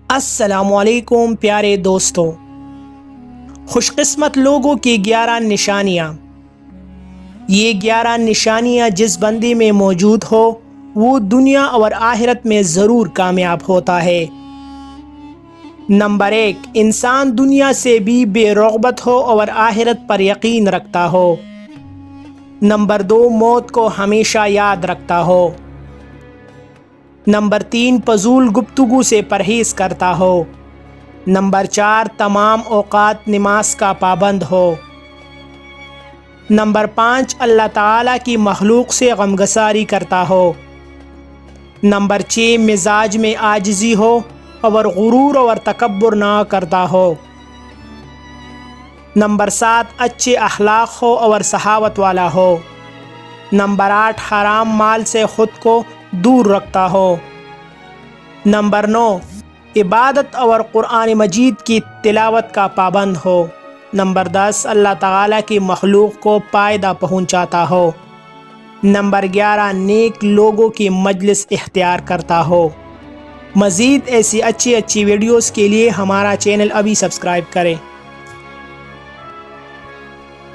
السلام علیکم پیارے دوستوں، خوش قسمت لوگوں کی 11 نشانیاں۔ یہ 11 نشانیاں جس بندے میں موجود ہو وہ دنیا اور آخرت میں ضرور کامیاب ہوتا ہے۔ نمبر 1، انسان دنیا سے بھی بے رغبت ہو اور آخرت پر یقین رکھتا ہو۔ نمبر 2، موت کو ہمیشہ یاد رکھتا ہو۔ نمبر 3، فضول گفتگو سے پرہیز کرتا ہو۔ نمبر 4، تمام اوقات نماز کا پابند ہو۔ نمبر 5، اللہ تعالیٰ کی مخلوق سے غمگساری کرتا ہو۔ نمبر 6، مزاج میں عاجزی ہو اور غرور اور تکبر نہ کرتا ہو۔ نمبر 7، اچھے اخلاق ہو اور سخاوت والا ہو۔ نمبر 8، حرام مال سے خود کو دور رکھتا ہو۔ نمبر 9، عبادت اور قرآن مجید کی تلاوت کا پابند ہو۔ نمبر 10، اللہ تعالیٰ کی مخلوق کو فائدہ پہنچاتا ہو۔ نمبر 11، نیک لوگوں کی مجلس اختیار کرتا ہو۔ مزید ایسی اچھی ویڈیوز کے لیے ہمارا چینل ابھی سبسکرائب کریں۔